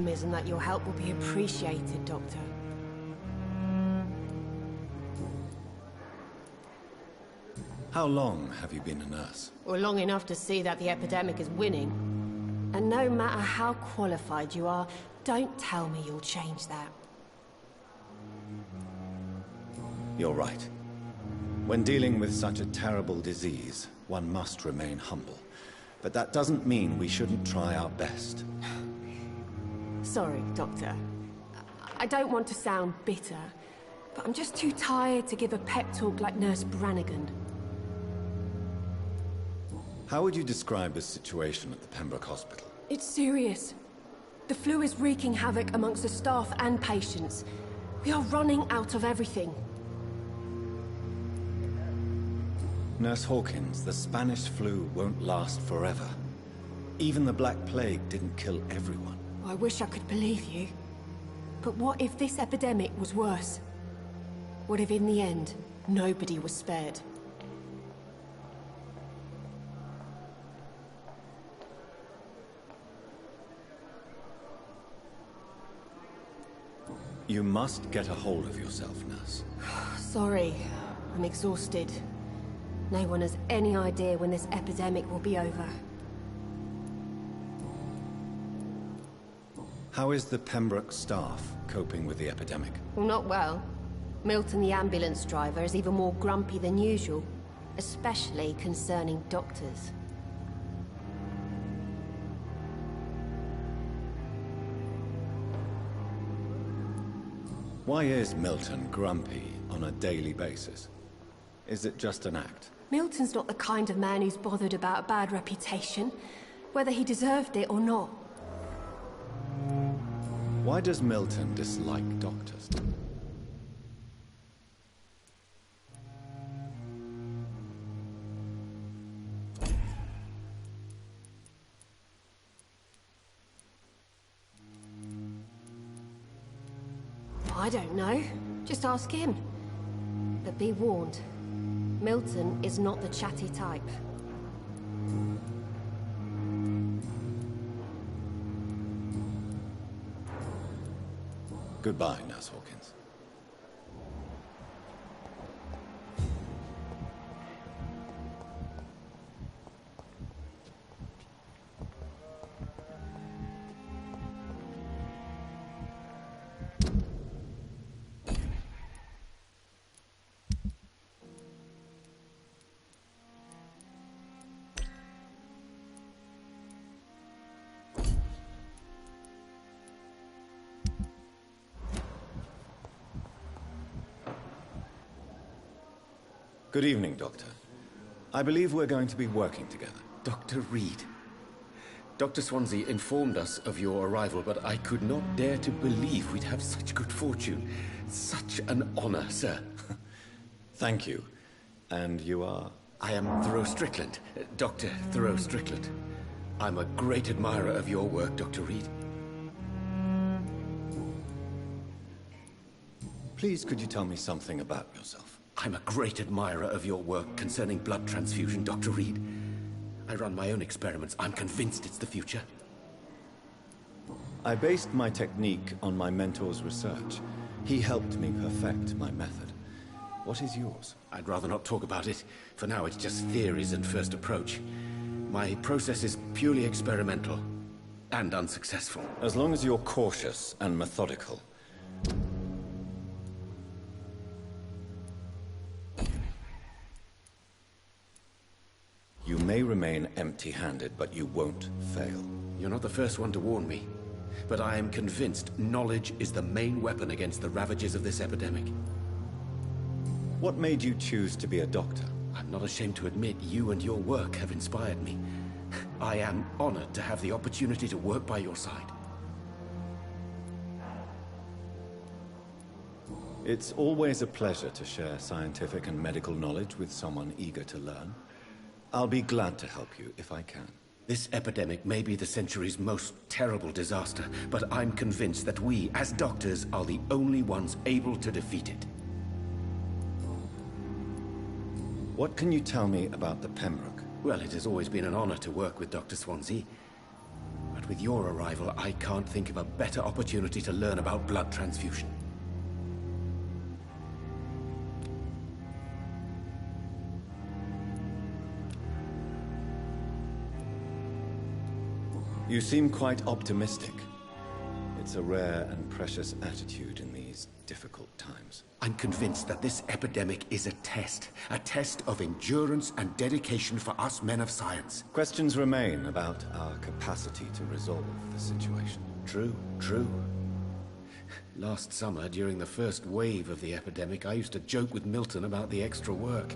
euphemism that your help will be appreciated, Doctor. How long have you been a nurse? Well, long enough to see that the epidemic is winning. And no matter how qualified you are, don't tell me you'll change that. You're right. When dealing with such a terrible disease, one must remain humble. But that doesn't mean we shouldn't try our best. Sorry, Doctor. I don't want to sound bitter, but I'm just too tired to give a pep talk like Nurse Brannigan. How would you describe the situation at the Pembroke Hospital? It's serious. The flu is wreaking havoc amongst the staff and patients. We are running out of everything. Nurse Hawkins, the Spanish flu won't last forever. Even the Black Plague didn't kill everyone. I wish I could believe you. But what if this epidemic was worse? What if in the end, nobody was spared? You must get a hold of yourself, nurse. Sorry, I'm exhausted. No one has any idea when this epidemic will be over. How is the Pembroke staff coping with the epidemic? Well, not well. Milton, the ambulance driver, is even more grumpy than usual, especially concerning doctors. Why is Milton grumpy on a daily basis? Is it just an act? Milton's not the kind of man who's bothered about a bad reputation, whether he deserved it or not. Why does Milton dislike doctors? I don't know. Just ask him. But be warned, Milton is not the chatty type. Goodbye, Nurse Hawkins. Good evening, Doctor. I believe we're going to be working together. Dr. Reed. Dr. Swansea informed us of your arrival, but I could not dare to believe we'd have such good fortune. Such an honor, sir. Thank you. And you are? I am Thoreau Strickland, Dr. Thoreau Strickland. I'm a great admirer of your work, Dr. Reed. Please, could you tell me something about yourself? I'm a great admirer of your work concerning blood transfusion, Dr. Reed. I run my own experiments. I'm convinced it's the future. I based my technique on my mentor's research. He helped me perfect my method. What is yours? I'd rather not talk about it. For now, it's just theories and first approach. My process is purely experimental and unsuccessful. As long as you're cautious and methodical. You may remain empty-handed, but you won't fail. You're not the first one to warn me, but I am convinced knowledge is the main weapon against the ravages of this epidemic. What made you choose to be a doctor? I'm not ashamed to admit you and your work have inspired me. I am honored to have the opportunity to work by your side. It's always a pleasure to share scientific and medical knowledge with someone eager to learn. I'll be glad to help you if I can. This epidemic may be the century's most terrible disaster, but I'm convinced that we, as doctors, are the only ones able to defeat it. What can you tell me about the Pembroke? Well, it has always been an honor to work with Dr. Swansea. But with your arrival, I can't think of a better opportunity to learn about blood transfusion. You seem quite optimistic. It's a rare and precious attitude in these difficult times. I'm convinced that this epidemic is a test of endurance and dedication for us men of science. Questions remain about our capacity to resolve the situation. True. Last summer, during the first wave of the epidemic, I used to joke with Milton about the extra work.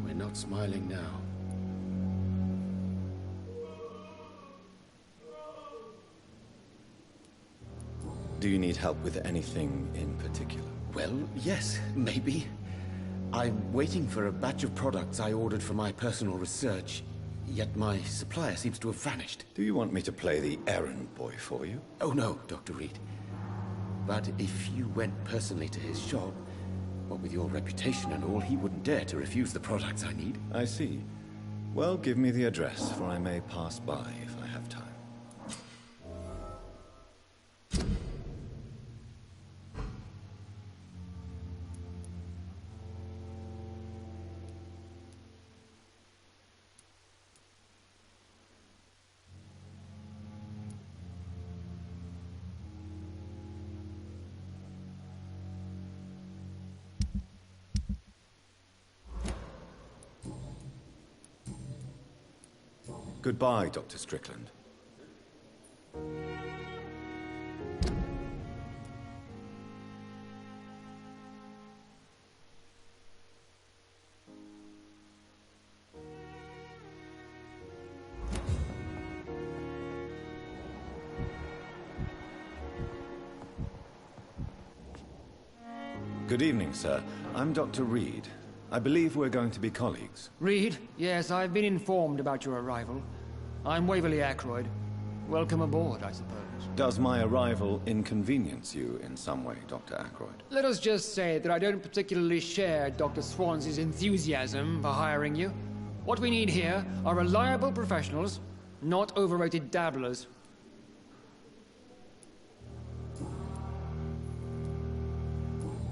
We're not smiling now. Do you need help with anything in particular? Well, yes, maybe. I'm waiting for a batch of products I ordered for my personal research, yet my supplier seems to have vanished. Do you want me to play the errand boy for you? Oh no, Dr. Reed. But if you went personally to his shop, what with your reputation and all, he wouldn't dare to refuse the products I need. I see. Well, give me the address, for I may pass by if I have time. Goodbye, Dr. Strickland. Good evening, sir. I'm Dr. Reed. I believe we're going to be colleagues. Reed? Yes, I've been informed about your arrival. I'm Waverly Ackroyd. Welcome aboard, I suppose. Does my arrival inconvenience you in some way, Dr. Ackroyd? Let us just say that I don't particularly share Dr. Swansea's enthusiasm for hiring you. What we need here are reliable professionals, not overrated dabblers.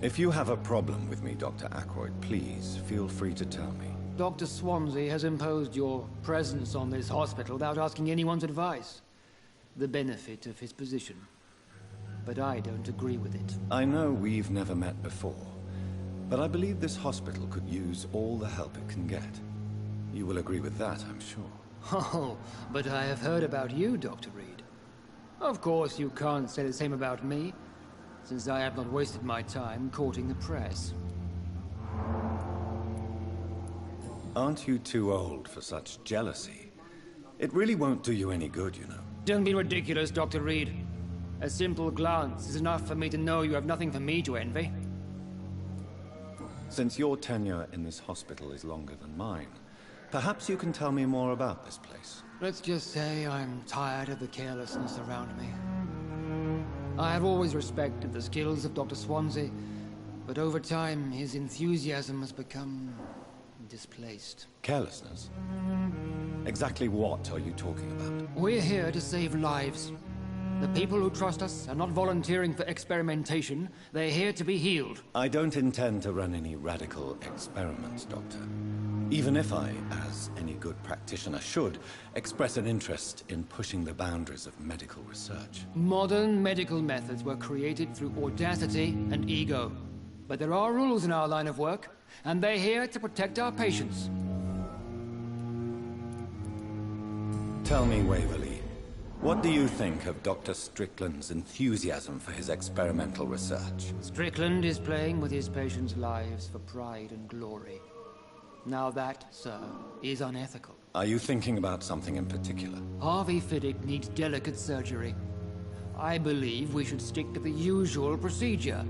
If you have a problem with me, Dr. Ackroyd, please feel free to tell me. Dr. Swansea has imposed your presence on this hospital without asking anyone's advice. The benefit of his position. But I don't agree with it. I know we've never met before, but I believe this hospital could use all the help it can get. You will agree with that, I'm sure. Oh, but I have heard about you, Dr. Reed. Of course, you can't say the same about me, since I have not wasted my time courting the press. Aren't you too old for such jealousy? It really won't do you any good, you know. Don't be ridiculous, Dr. Reed. A simple glance is enough for me to know you have nothing for me to envy. Since your tenure in this hospital is longer than mine, perhaps you can tell me more about this place. Let's just say I'm tired of the carelessness around me. I have always respected the skills of Dr. Swansea, but over time his enthusiasm has become displaced. Carelessness? Exactly what are you talking about? We're here to save lives. The people who trust us are not volunteering for experimentation. They're here to be healed. I don't intend to run any radical experiments, Doctor. Even if I, as any good practitioner should, express an interest in pushing the boundaries of medical research. Modern medical methods were created through audacity and ego. But there are rules in our line of work, and they're here to protect our patients. Tell me, Waverly, what do you think of Dr. Strickland's enthusiasm for his experimental research? Strickland is playing with his patients' lives for pride and glory. Now that, sir, is unethical. Are you thinking about something in particular? Harvey Fiddick needs delicate surgery. I believe we should stick to the usual procedure,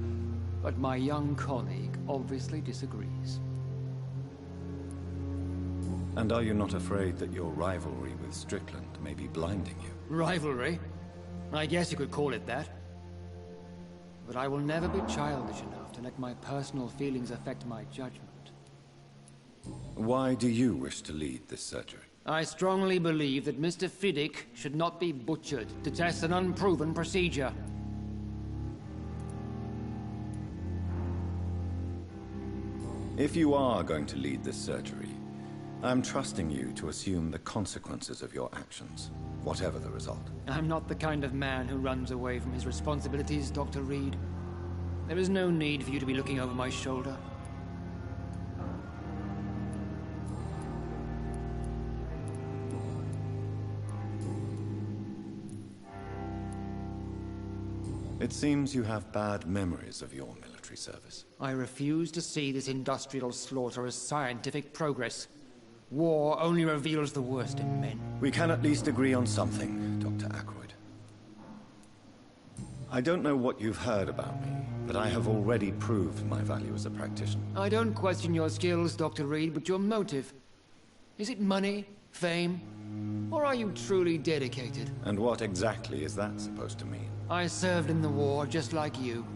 but my young colleague obviously disagrees. And are you not afraid that your rivalry with Strickland may be blinding you? Rivalry? I guess you could call it that. But I will never be childish enough to let my personal feelings affect my judgment. Why do you wish to lead this surgery? I strongly believe that Mr. Fiddick should not be butchered to test an unproven procedure. If you are going to lead this surgery, I'm trusting you to assume the consequences of your actions, whatever the result. I'm not the kind of man who runs away from his responsibilities, Dr. Reed. There is no need for you to be looking over my shoulder. It seems you have bad memories of your military service. I refuse to see this industrial slaughter as scientific progress. War only reveals the worst in men. We can at least agree on something, Dr. Ackroyd. I don't know what you've heard about me, but I have already proved my value as a practitioner. I don't question your skills, Dr. Reed, but your motive. Is it money, fame, or are you truly dedicated? And what exactly is that supposed to mean? I served in the war just like you.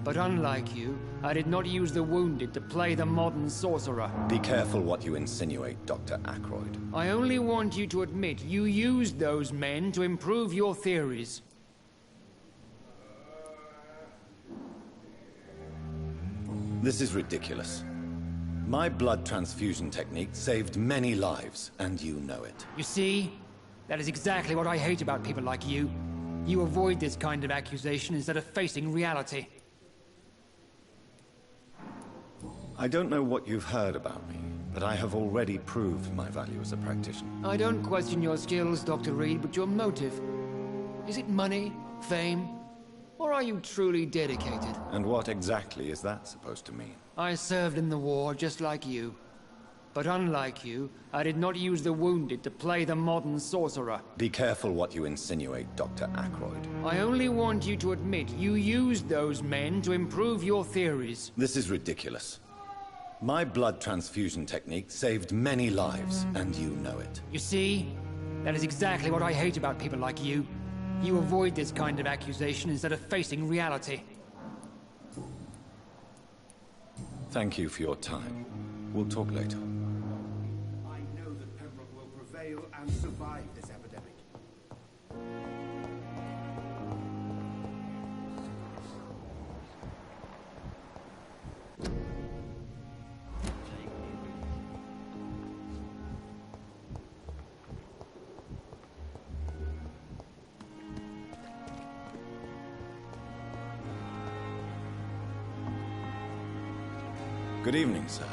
But unlike you, I did not use the wounded to play the modern sorcerer. Be careful what you insinuate, Dr. Ackroyd. I only want you to admit you used those men to improve your theories. This is ridiculous. My blood transfusion technique saved many lives, and you know it. You see? That is exactly what I hate about people like you. You avoid this kind of accusation instead of facing reality. I don't know what you've heard about me, but I have already proved my value as a practitioner. I don't question your skills, Dr. Reed, but your motive. Is it money, fame, or are you truly dedicated? And what exactly is that supposed to mean? I served in the war just like you. But unlike you, I did not use the wounded to play the modern sorcerer. Be careful what you insinuate, Dr. Ackroyd. I only want you to admit you used those men to improve your theories. This is ridiculous. My blood transfusion technique saved many lives, and you know it. You see? That is exactly what I hate about people like you. You avoid this kind of accusation instead of facing reality. Thank you for your time. We'll talk later. I know that Pembroke will prevail and survive this epidemic. Good evening, sir.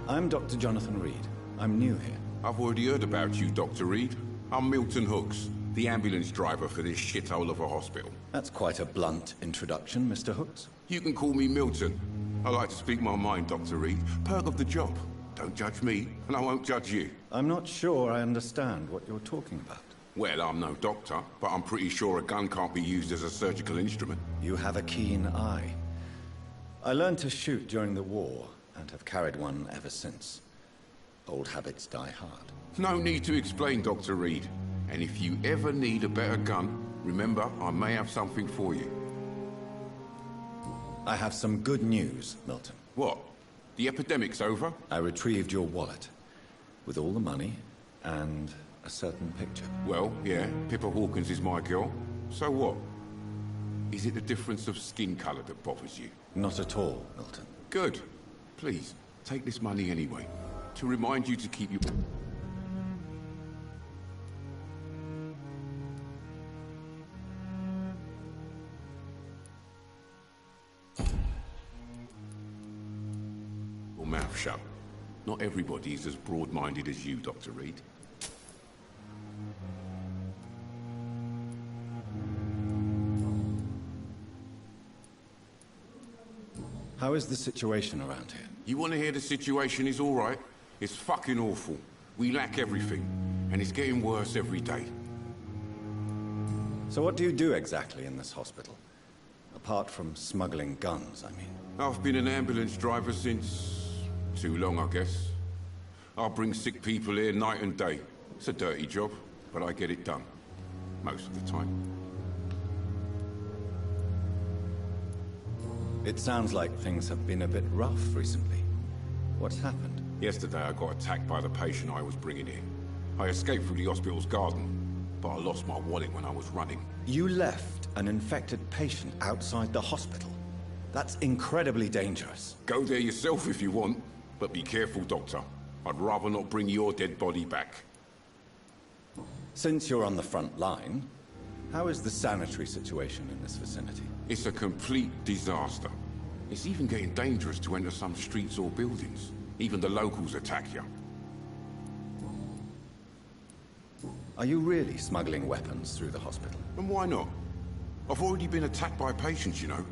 I'm Dr. Jonathan Reed. I'm new here. I've already heard about you, Dr. Reed. I'm Milton Hooks, the ambulance driver for this shithole of a hospital. That's quite a blunt introduction, Mr. Hooks. You can call me Milton. I like to speak my mind, Dr. Reed. Perk of the job. Don't judge me, and I won't judge you. I'm not sure I understand what you're talking about. Well, I'm no doctor, but I'm pretty sure a gun can't be used as a surgical instrument. You have a keen eye. I learned to shoot during the war, and have carried one ever since. Old habits die hard. No need to explain, Dr. Reed. And if you ever need a better gun, remember, I may have something for you. I have some good news, Milton. What? The epidemic's over? I retrieved your wallet, with all the money, and a certain picture. Well, yeah, Pippa Hawkins is my girl. So what? Is it the difference of skin color that bothers you? Not at all, Milton. Good. Please, take this money anyway, to remind you to keep your... your mouth shut. Not everybody is as broad-minded as you, Dr. Reed. How is the situation around here? You want to hear the situation is all right? It's fucking awful. We lack everything, and it's getting worse every day. So what do you do exactly in this hospital? Apart from smuggling guns, I mean. I've been an ambulance driver since... too long, I guess. I bring sick people here night and day. It's a dirty job, but I get it done. Most of the time. It sounds like things have been a bit rough recently. What's happened? Yesterday I got attacked by the patient I was bringing in. I escaped through the hospital's garden, but I lost my wallet when I was running. You left an infected patient outside the hospital? That's incredibly dangerous. Go there yourself if you want, but be careful, Doctor. I'd rather not bring your dead body back. Since you're on the front line, how is the sanitary situation in this vicinity? It's a complete disaster. It's even getting dangerous to enter some streets or buildings. Even the locals attack you. Are you really smuggling weapons through the hospital? And why not? I've already been attacked by patients, you know.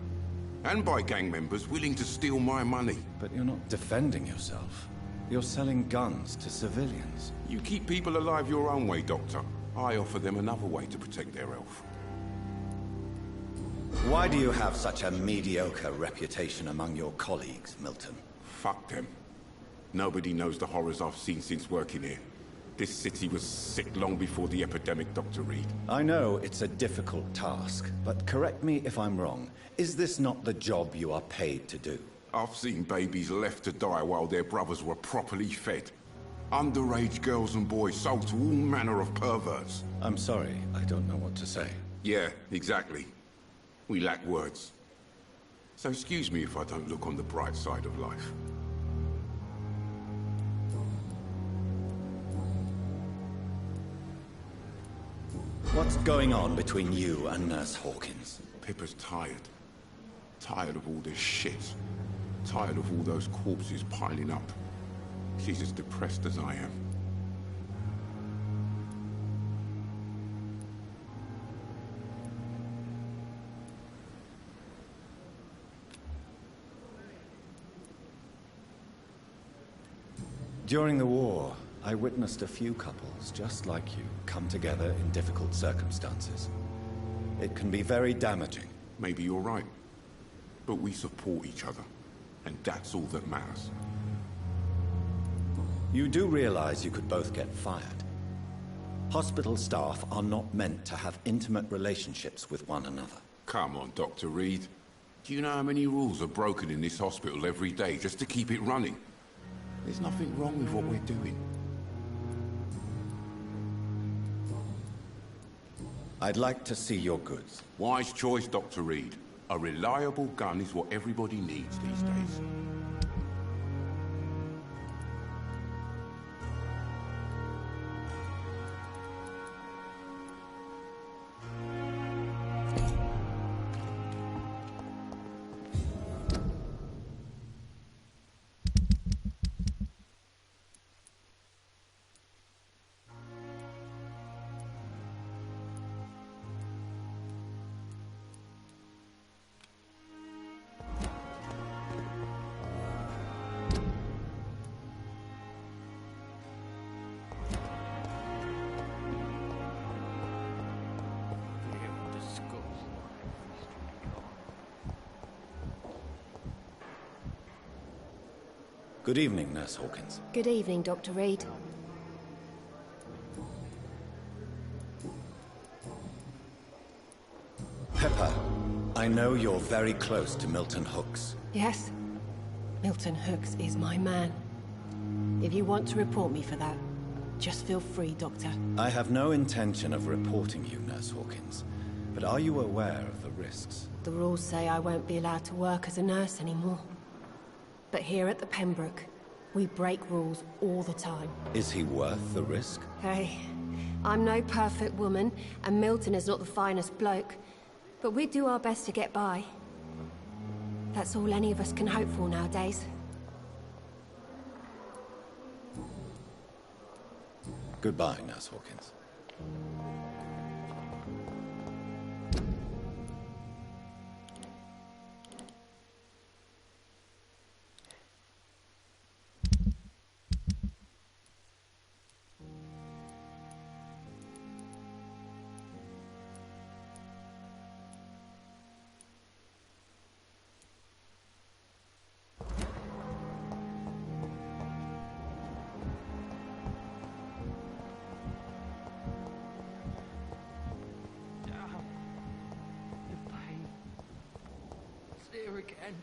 And by gang members willing to steal my money. But you're not defending yourself. You're selling guns to civilians. You keep people alive your own way, Doctor. I offer them another way to protect their health. Why do you have such a mediocre reputation among your colleagues, Milton? Fuck them. Nobody knows the horrors I've seen since working here. This city was sick long before the epidemic, Dr. Reed. I know it's a difficult task, but correct me if I'm wrong. Is this not the job you are paid to do? I've seen babies left to die while their brothers were properly fed. Underage girls and boys sold to all manner of perverts. I'm sorry, I don't know what to say. Yeah, exactly. We lack words. So excuse me if I don't look on the bright side of life. What's going on between you and Nurse Hawkins? Pippa's tired. Tired of all this shit. Tired of all those corpses piling up. She's as depressed as I am. During the war, I witnessed a few couples just like you come together in difficult circumstances. It can be very damaging. Maybe you're right. But we support each other. And that's all that matters. You do realize you could both get fired. Hospital staff are not meant to have intimate relationships with one another. Come on, Dr. Reed. Do you know how many rules are broken in this hospital every day just to keep it running? There's nothing wrong with what we're doing. I'd like to see your goods. Wise choice, Dr. Reed. A reliable gun is what everybody needs these days. Good evening, Nurse Hawkins. Good evening, Dr. Reed. Pepper, I know you're very close to Milton Hooks. Yes? Milton Hooks is my man. If you want to report me for that, just feel free, Doctor. I have no intention of reporting you, Nurse Hawkins. But are you aware of the risks? The rules say I won't be allowed to work as a nurse anymore. But here at the Pembroke, we break rules all the time. Is he worth the risk? Hey, I'm no perfect woman, and Milton is not the finest bloke. But we do our best to get by. That's all any of us can hope for nowadays. Goodbye, Nurse Hawkins. Again.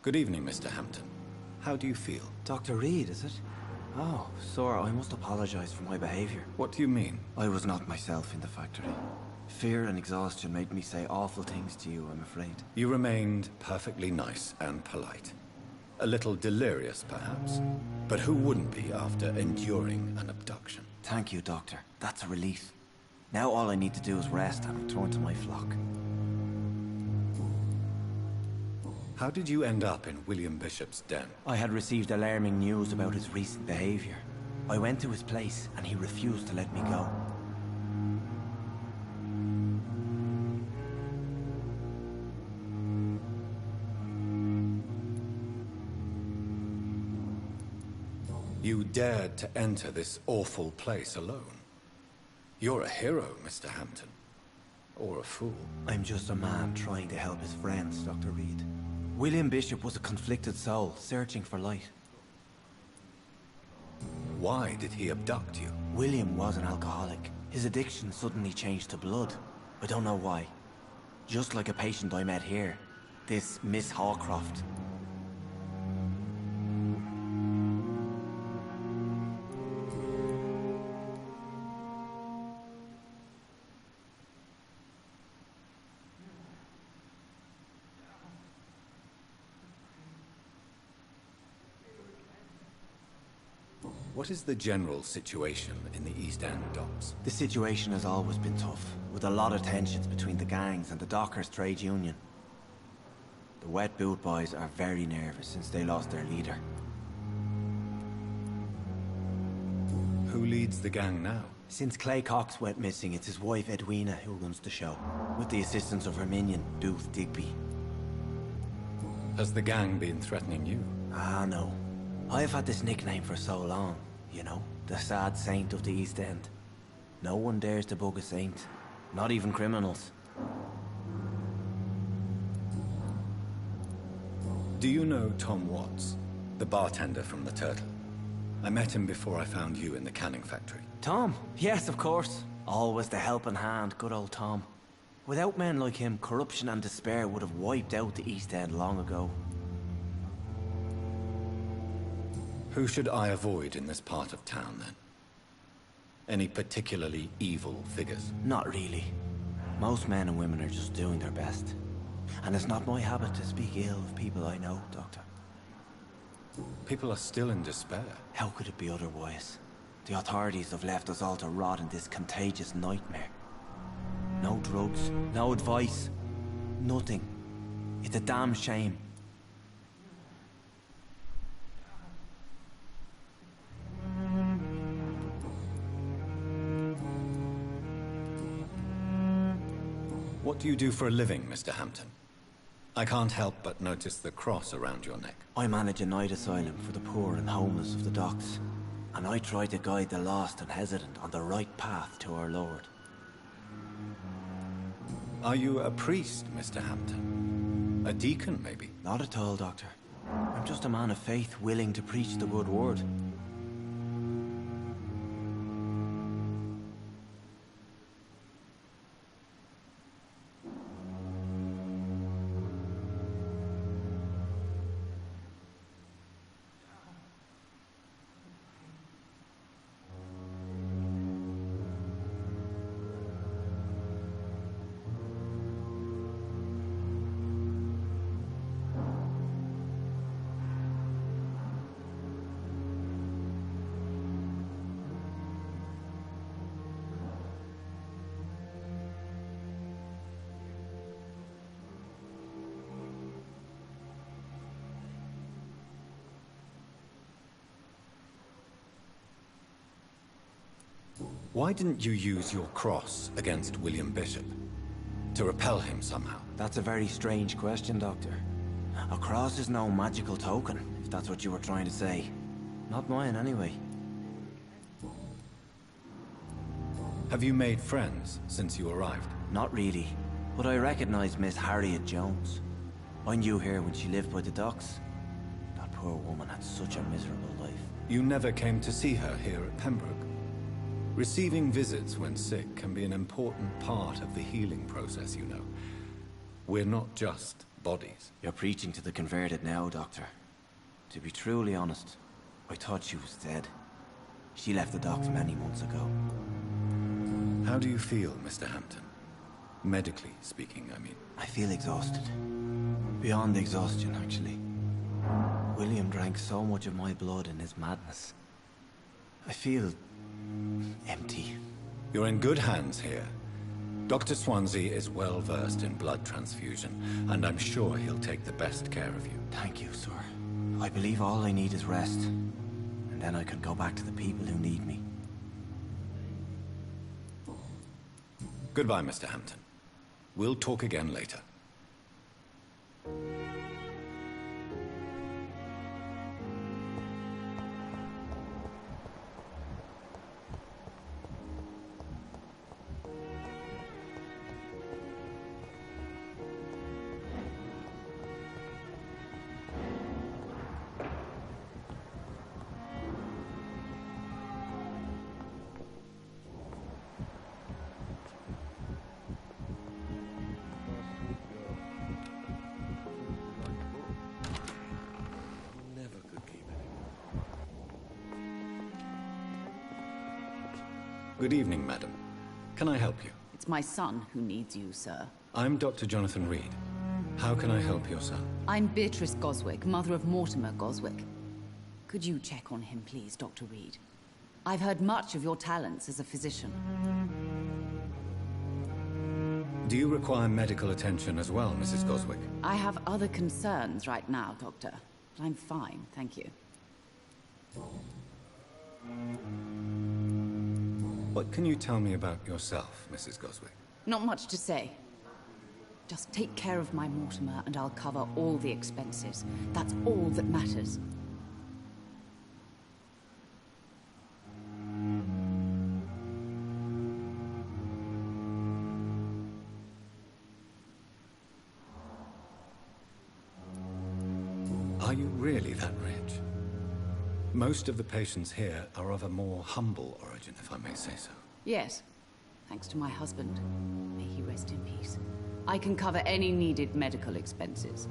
Good evening, Mr. Hampton. How do you feel? Dr. Reed, is it? Oh, sir, I must apologize for my behavior. What do you mean? I was not myself in the factory. Fear and exhaustion made me say awful things to you, I'm afraid. You remained perfectly nice and polite. A little delirious, perhaps. But who wouldn't be after enduring an abduction? Thank you, Doctor. That's a relief. Now all I need to do is rest and return to my flock. How did you end up in William Bishop's den? I had received alarming news about his recent behavior. I went to his place and he refused to let me go. You dared to enter this awful place alone. You're a hero, Mr. Hampton. Or a fool. I'm just a man trying to help his friends, Dr. Reed. William Bishop was a conflicted soul, searching for light. Why did he abduct you? William was an alcoholic. His addiction suddenly changed to blood. I don't know why. Just like a patient I met here. This Miss Hawcroft. What is the general situation in the East End docks? The situation has always been tough, with a lot of tensions between the gangs and the dockers' trade union. The Wet Boot Boys are very nervous since they lost their leader. Who leads the gang now? Since Clay Cox went missing, it's his wife Edwina who runs the show, with the assistance of her minion, Booth Digby. Has the gang been threatening you? Ah, no. I've had this nickname for so long, you know, the sad saint of the East End. No one dares to bug a saint, not even criminals. Do you know Tom Watts, the bartender from the Turtle? I met him before I found you in the canning factory. Tom? Yes, of course. Always the helping hand, good old Tom. Without men like him, corruption and despair would have wiped out the East End long ago. Who should I avoid in this part of town, then? Any particularly evil figures? Not really. Most men and women are just doing their best. And it's not my habit to speak ill of people I know, Doctor. People are still in despair. How could it be otherwise? The authorities have left us all to rot in this contagious nightmare. No drugs, no advice, nothing. It's a damn shame. What do you do for a living, Mr. Hampton? I can't help but notice the cross around your neck. I manage a night asylum for the poor and homeless of the docks. And I try to guide the lost and hesitant on the right path to our Lord. Are you a priest, Mr. Hampton? A deacon, maybe? Not at all, Doctor. I'm just a man of faith willing to preach the good word. Why didn't you use your cross against William Bishop? To repel him somehow? That's a very strange question, Doctor. A cross is no magical token, if that's what you were trying to say. Not mine, anyway. Have you made friends since you arrived? Not really, but I recognize Miss Harriet Jones. I knew her when she lived by the docks. That poor woman had such a miserable life. You never came to see her here at Pembroke? Receiving visits when sick can be an important part of the healing process, you know. We're not just bodies. You're preaching to the converted now, Doctor. To be truly honest, I thought she was dead. She left the docks many months ago. How do you feel, Mr. Hampton? Medically speaking, I mean. I feel exhausted. Beyond exhaustion, actually. William drank so much of my blood in his madness. I feel empty. You're in good hands here. Dr. Swansea is well versed in blood transfusion, and I'm sure he'll take the best care of you. Thank you, sir. I believe all I need is rest. And then I can go back to the people who need me. Goodbye, Mr. Hampton. We'll talk again later. Good evening, madam. Can I help you? It's my son who needs you, sir. I'm Dr. Jonathan Reed. How can I help your son? I'm Beatrice Goswick, mother of Mortimer Goswick. Could you check on him, please, Dr. Reed? I've heard much of your talents as a physician. Do you require medical attention as well, Mrs. Goswick? I have other concerns right now, Doctor. But I'm fine, thank you. What can you tell me about yourself, Mrs. Goswick? Not much to say. Just take care of my Mortimer and I'll cover all the expenses. That's all that matters. Are you really that rich? Most of the patients here are of a more humble origin, if I may say so. Yes. Thanks to my husband. May he rest in peace. I can cover any needed medical expenses.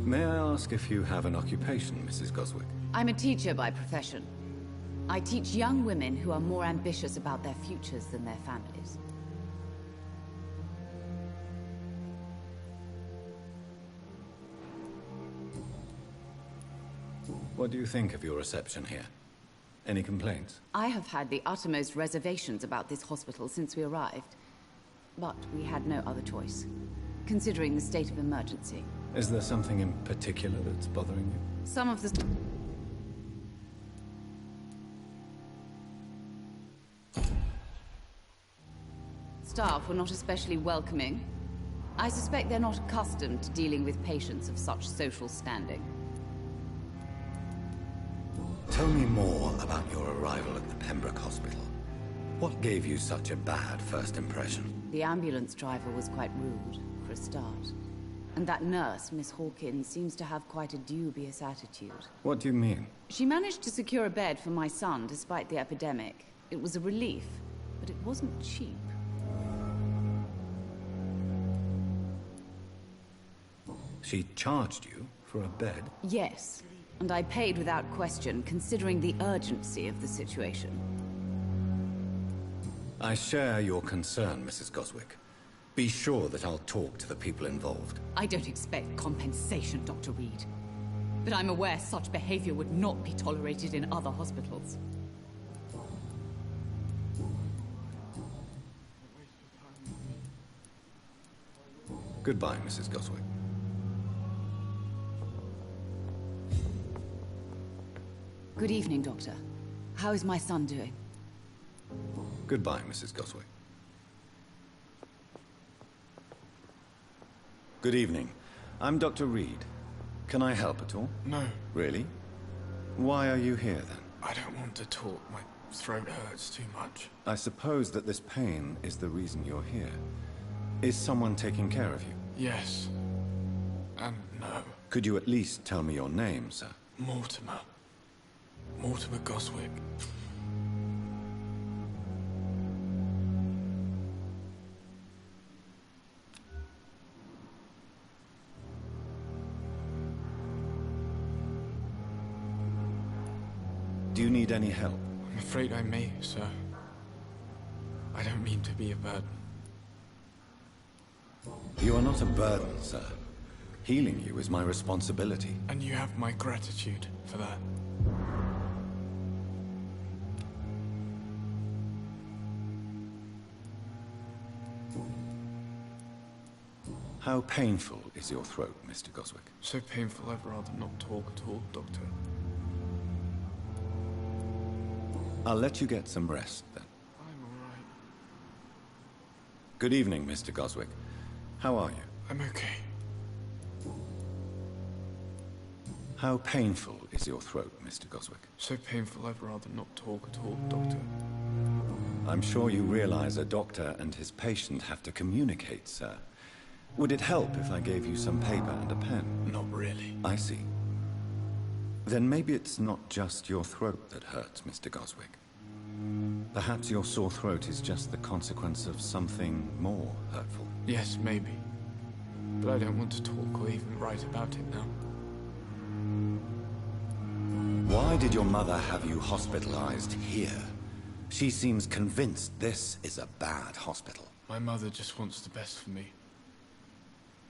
May I ask if you have an occupation, Mrs. Goswick? I'm a teacher by profession. I teach young women who are more ambitious about their futures than their families. What do you think of your reception here? Any complaints? I have had the uttermost reservations about this hospital since we arrived. But we had no other choice, considering the state of emergency. Is there something in particular that's bothering you? Some of the... staff were not especially welcoming. I suspect they're not accustomed to dealing with patients of such social standing. Tell me more about your arrival at the Pembroke Hospital. What gave you such a bad first impression? The ambulance driver was quite rude, for a start. And that nurse, Miss Hawkins, seems to have quite a dubious attitude. What do you mean? She managed to secure a bed for my son despite the epidemic. It was a relief, but it wasn't cheap. She charged you for a bed? Yes, and I paid without question, considering the urgency of the situation. I share your concern, Mrs. Goswick. Be sure that I'll talk to the people involved. I don't expect compensation, Dr. Reed. But I'm aware such behavior would not be tolerated in other hospitals. Goodbye, Mrs. Goswick. Good evening, Doctor. How is my son doing? Goodbye, Mrs. Goswick. Good evening. I'm Dr. Reed. Can I help at all? No. Really? Why are you here, then? I don't want to talk. My throat hurts too much. I suppose that this pain is the reason you're here. Is someone taking care of you? Yes. And no. Could you at least tell me your name, sir? Mortimer. Mortimer Goswick. Do you need any help? I'm afraid I may, sir. I don't mean to be a burden. You are not a burden, sir. Healing you is my responsibility. And you have my gratitude for that. How painful is your throat, Mr. Goswick? So painful I'd rather not talk at all, Doctor. I'll let you get some rest, then. I'm alright. Good evening, Mr. Goswick. How are you? I'm okay. How painful is your throat, Mr. Goswick? So painful I'd rather not talk at all, Doctor. I'm sure you realize a doctor and his patient have to communicate, sir. Would it help if I gave you some paper and a pen? Not really. I see. Then maybe it's not just your throat that hurts, Mr. Goswick. Perhaps your sore throat is just the consequence of something more hurtful. Yes, maybe. But I don't want to talk or even write about it now. Why did your mother have you hospitalized here? She seems convinced this is a bad hospital. My mother just wants the best for me.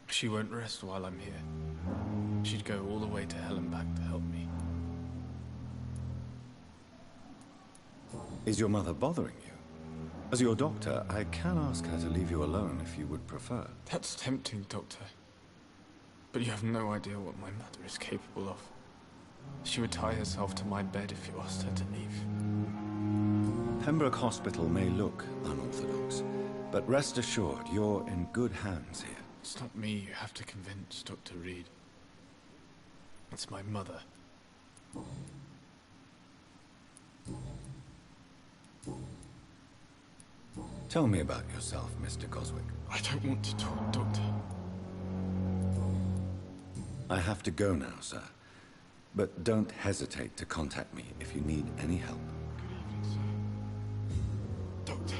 She won't rest while I'm here. She'd go all the way to hell and back to help me. Is your mother bothering you? As your doctor, I can ask her to leave you alone if you would prefer. That's tempting, Doctor. But you have no idea what my mother is capable of. She would tie herself to my bed if you asked her to leave. Pembroke Hospital may look unorthodox, but rest assured you're in good hands here. It's not me you have to convince, Dr. Reed. It's my mother. Tell me about yourself, Mr. Goswick. I don't want to talk, Doctor. I have to go now, sir. But don't hesitate to contact me if you need any help. Good evening, sir. Doctor.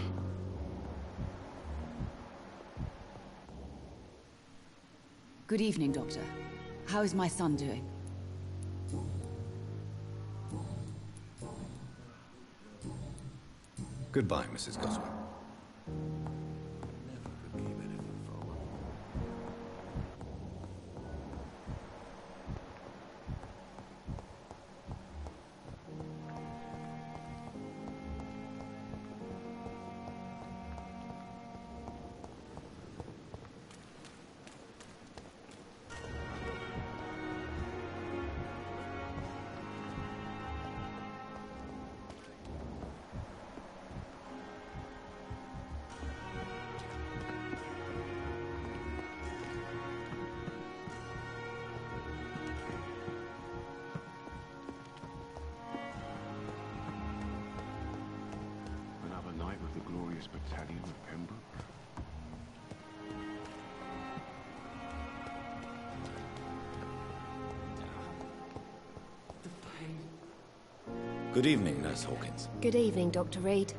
Good evening, Doctor. How is my son doing? Goodbye, Mrs. Goswick. Another night with the glorious battalion of Pembroke. Good evening, Nurse Hawkins. Good evening, Dr. Reed.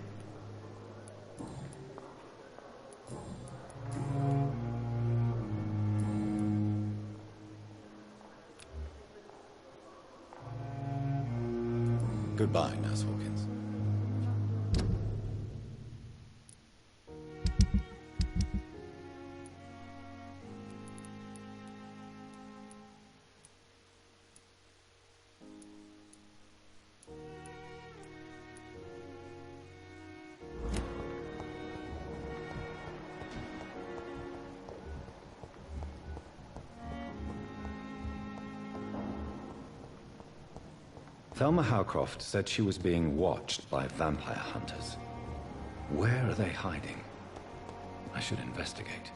Goodbye, Nurse Hawkins. Thelma Howcroft said she was being watched by vampire hunters. Where are they hiding? I should investigate.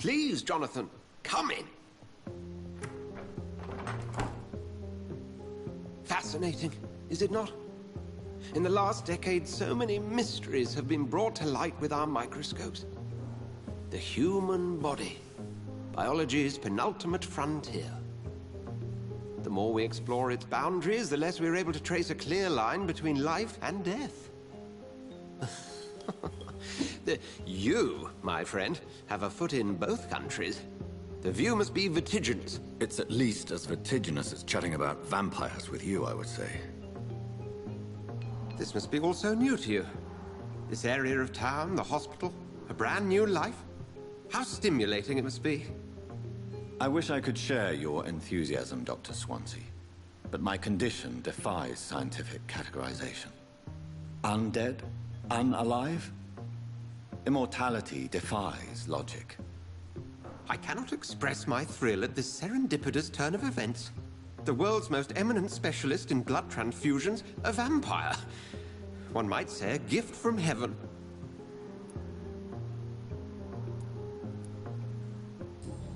Please, Jonathan, come in. Fascinating, is it not? In the last decade, so many mysteries have been brought to light with our microscopes. The human body, biology's penultimate frontier. The more we explore its boundaries, the less we're able to trace a clear line between life and death. You, my friend, have a foot in both countries. The view must be vertiginous. It's at least as vertiginous as chatting about vampires with you, I would say. This must be all so new to you. This area of town, the hospital, a brand new life. How stimulating it must be. I wish I could share your enthusiasm, Dr. Swansea, but my condition defies scientific categorization. Undead? Unalive? Immortality defies logic. I cannot express my thrill at this serendipitous turn of events. The world's most eminent specialist in blood transfusions, a vampire. One might say a gift from heaven.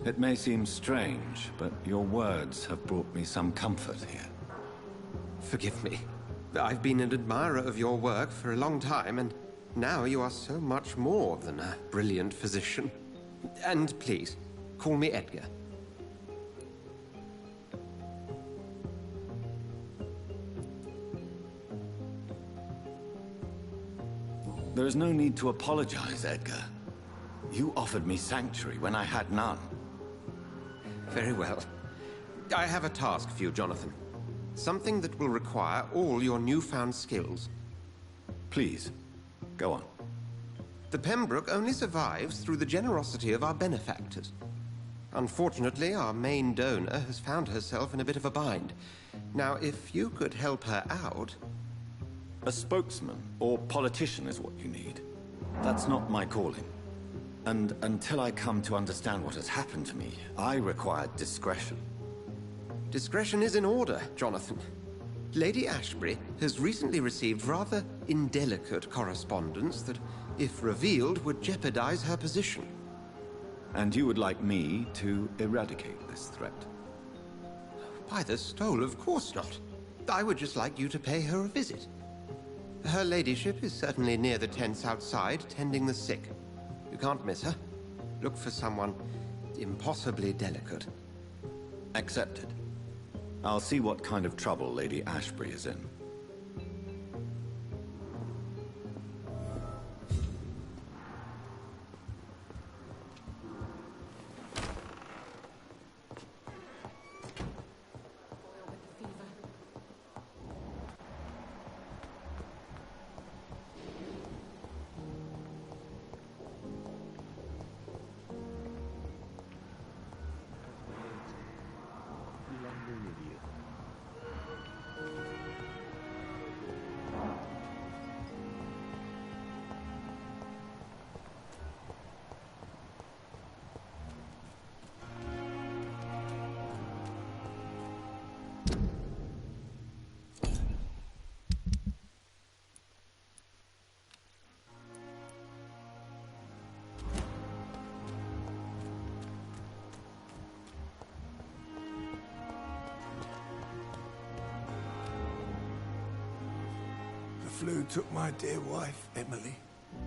It may seem strange, but your words have brought me some comfort here. Forgive me. I've been an admirer of your work for a long time, and now you are so much more than a brilliant physician. And please, call me Edgar. There is no need to apologize, Edgar. You offered me sanctuary when I had none. Very well. I have a task for you, Jonathan. Something that will require all your newfound skills. Please, go on. The Pembroke only survives through the generosity of our benefactors. Unfortunately, our main donor has found herself in a bit of a bind. Now, if you could help her out... A spokesman or politician is what you need. That's not my calling. And until I come to understand what has happened to me, I require discretion. Discretion is in order, Jonathan. Lady Ashbury has recently received rather indelicate correspondence that, if revealed, would jeopardize her position. And you would like me to eradicate this threat? By the stole, of course not. I would just like you to pay her a visit. Her ladyship is certainly near the tents outside, tending the sick. You can't miss her. Look for someone impossibly delicate. Accepted. I'll see what kind of trouble Lady Ashbury is in. The flu took my dear wife, Emily.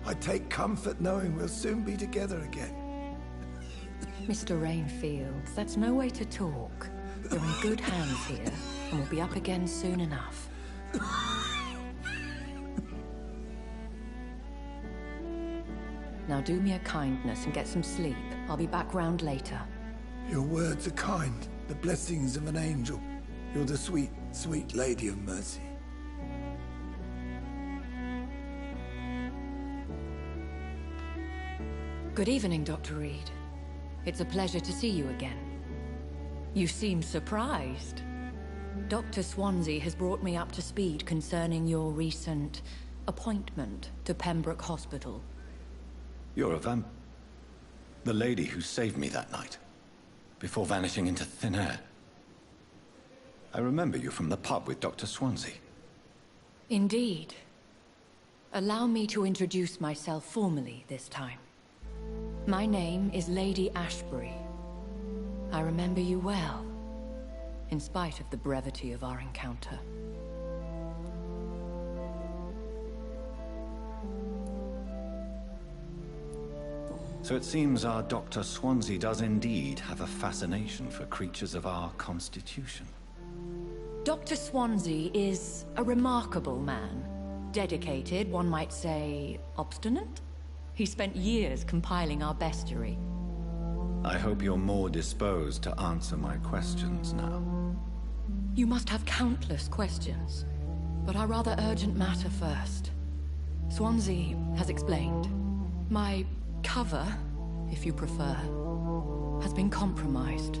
I take comfort knowing we'll soon be together again. Mr. Rainfield, that's no way to talk. You're in good hands here, and we'll be up again soon enough. Now do me a kindness and get some sleep. I'll be back round later. Your words are kind, the blessings of an angel. You're the sweet, sweet Lady of Mercy. Good evening, Dr. Reed. It's a pleasure to see you again. You seem surprised. Dr. Swansea has brought me up to speed concerning your recent appointment to Pembroke Hospital. You're a the lady who saved me that night, before vanishing into thin air. I remember you from the pub with Dr. Swansea. Indeed. Allow me to introduce myself formally this time. My name is Lady Ashbury. I remember you well, in spite of the brevity of our encounter. So it seems our Dr. Swansea does indeed have a fascination for creatures of our constitution. Dr. Swansea is a remarkable man. Dedicated, one might say, obstinate? He spent years compiling our bestiary. I hope you're more disposed to answer my questions now. You must have countless questions, but our rather urgent matter first. Swansea has explained. My cover, if you prefer, has been compromised.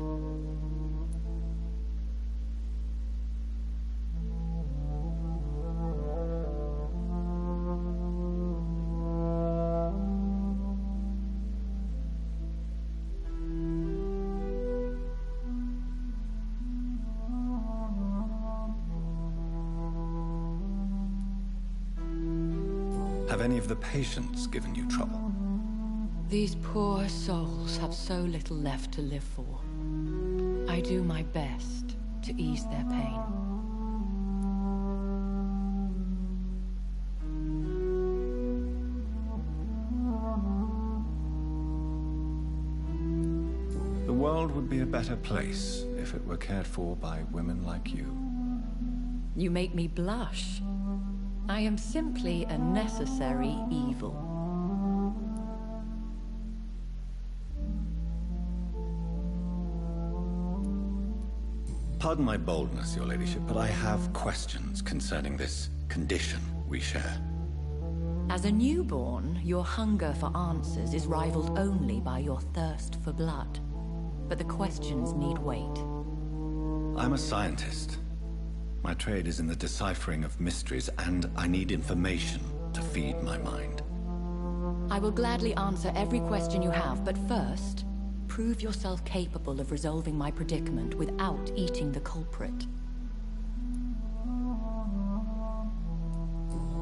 Have any of the patients given you trouble? These poor souls have so little left to live for. I do my best to ease their pain. The world would be a better place if it were cared for by women like you. You make me blush. I am simply a necessary evil. Pardon my boldness, your ladyship, but I have questions concerning this condition we share. As a newborn, your hunger for answers is rivaled only by your thirst for blood. But the questions need wait. I'm a scientist. My trade is in the deciphering of mysteries, and I need information to feed my mind. I will gladly answer every question you have, but first, prove yourself capable of resolving my predicament without eating the culprit.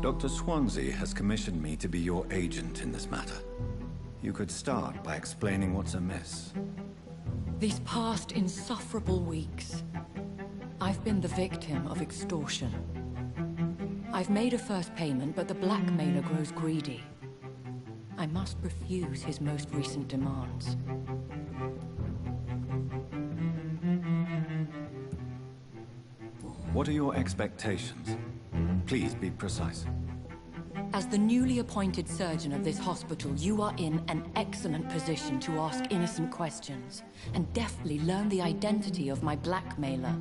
Dr. Swansea has commissioned me to be your agent in this matter. You could start by explaining what's amiss. These past insufferable weeks, I've been the victim of extortion. I've made a first payment, but the blackmailer grows greedy. I must refuse his most recent demands. What are your expectations? Please be precise. As the newly appointed surgeon of this hospital, you are in an excellent position to ask innocent questions and deftly learn the identity of my blackmailer.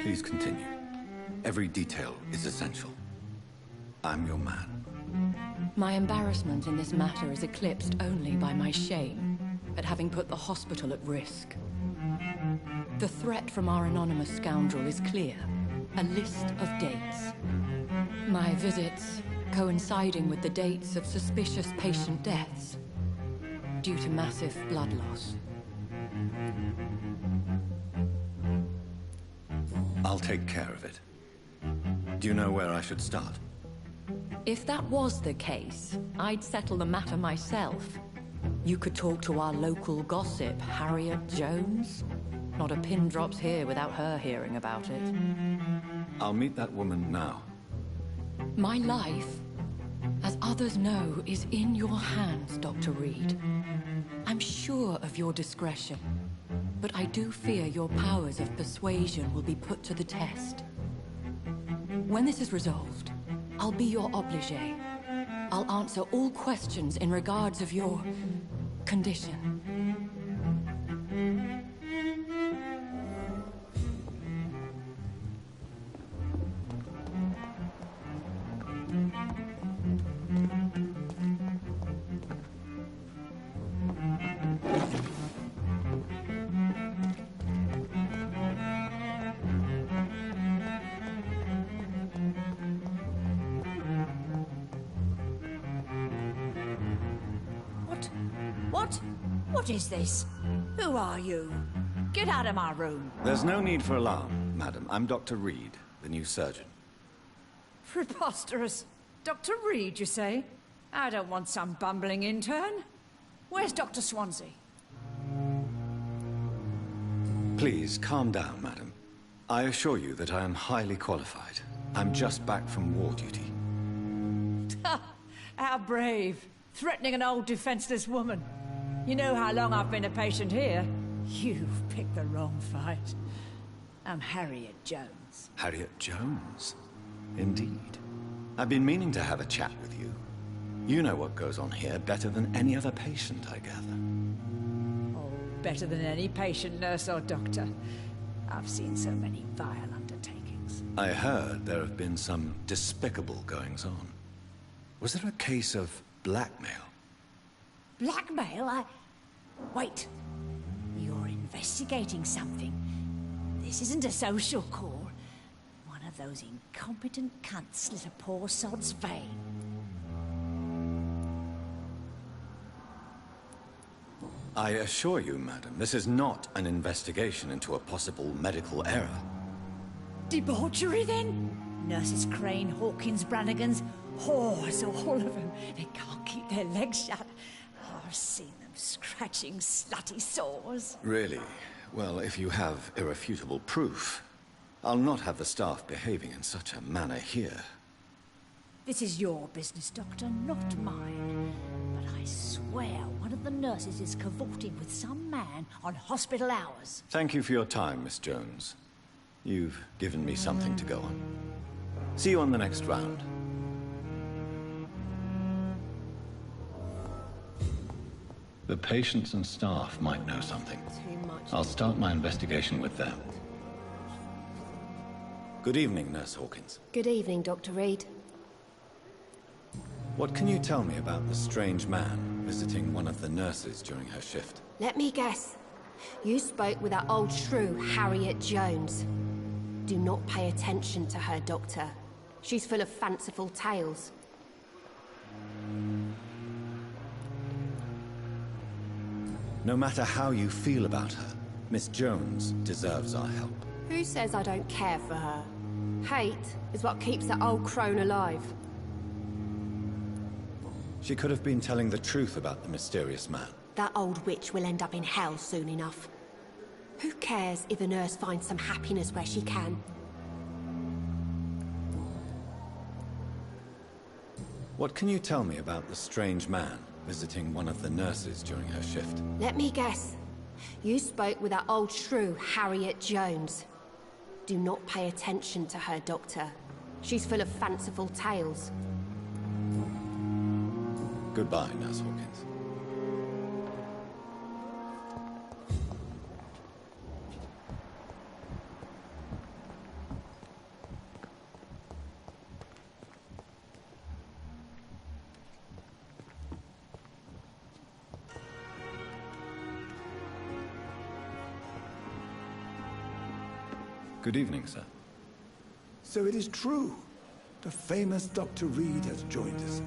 Please continue. Every detail is essential. I'm your man. My embarrassment in this matter is eclipsed only by my shame at having put the hospital at risk. The threat from our anonymous scoundrel is clear. A list of dates. My visits coinciding with the dates of suspicious patient deaths due to massive blood loss. I'll take care of it. Do you know where I should start? If that was the case, I'd settle the matter myself. You could talk to our local gossip, Harriet Jones. Not a pin drops here without her hearing about it. I'll meet that woman now. My life, as others know, is in your hands, Dr. Reed. I'm sure of your discretion, but I do fear your powers of persuasion will be put to the test. When this is resolved, I'll be your obligé. I'll answer all questions in regards of your condition. What is this? Who are you? Get out of my room. There's no need for alarm, madam. I'm Dr. Reed, the new surgeon. Preposterous. Dr. Reed, you say? I don't want some bumbling intern. Where's Dr. Swansea? Please, calm down, madam. I assure you that I am highly qualified. I'm just back from war duty. How brave. Threatening an old defenseless woman. You know how long I've been a patient here? You've picked the wrong fight. I'm Harriet Jones. Harriet Jones? Indeed. I've been meaning to have a chat with you. You know what goes on here better than any other patient, I gather. Oh, better than any patient, nurse or doctor. I've seen so many vile undertakings. I heard there have been some despicable goings-on. Was there a case of blackmail? Blackmail? Wait. You're investigating something. This isn't a social call. One of those incompetent cunts slit a poor sod's vein. I assure you, madam, this is not an investigation into a possible medical error. Debauchery, then? Nurses Crane, Hawkins, Brannigans, whores, all of them. They can't keep their legs shut. I've seen them scratching slutty sores. Really? Well, if you have irrefutable proof, I'll not have the staff behaving in such a manner here. This is your business, Doctor, not mine. But I swear one of the nurses is cavorting with some man on hospital hours. Thank you for your time, Miss Jones. You've given me something to go on. See you on the next round. The patients and staff might know something. I'll start my investigation with them. Good evening, Nurse Hawkins. Good evening, Dr. Reed. What can you tell me about the strange man visiting one of the nurses during her shift? Let me guess. You spoke with that old shrew, Harriet Jones. Do not pay attention to her, Doctor. She's full of fanciful tales. No matter how you feel about her, Miss Jones deserves our help. Who says I don't care for her? Hate is what keeps that old crone alive. She could have been telling the truth about the mysterious man. That old witch will end up in hell soon enough. Who cares if a nurse finds some happiness where she can? What can you tell me about the strange man visiting one of the nurses during her shift? Let me guess. You spoke with that old shrew, Harriet Jones. Do not pay attention to her, Doctor. She's full of fanciful tales. Goodbye, Nurse Hawkins. Good evening, sir. So it is true. The famous Dr. Reed has joined us.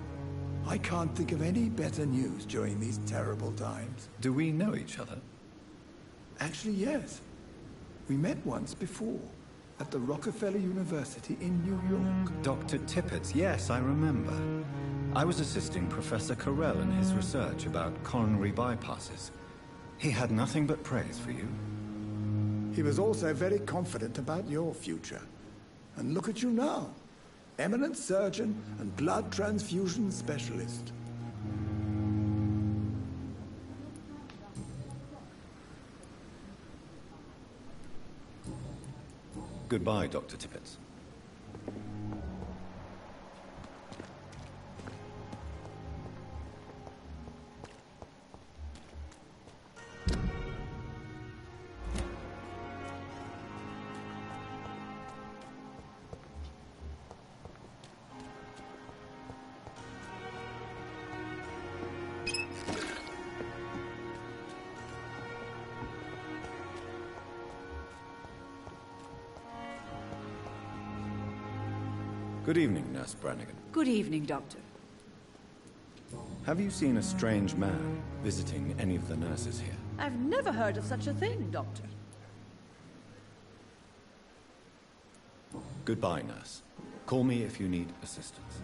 I can't think of any better news during these terrible times. Do we know each other? Actually, yes. We met once before, at the Rockefeller University in New York. Dr. Tippett, yes, I remember. I was assisting Professor Carell in his research about coronary bypasses. He had nothing but praise for you. He was also very confident about your future. And look at you now. Eminent surgeon and blood transfusion specialist. Goodbye, Dr. Tippett. Good evening, Nurse Brannigan. Good evening, Doctor. Have you seen a strange man visiting any of the nurses here? I've never heard of such a thing, Doctor. Goodbye, nurse. Call me if you need assistance.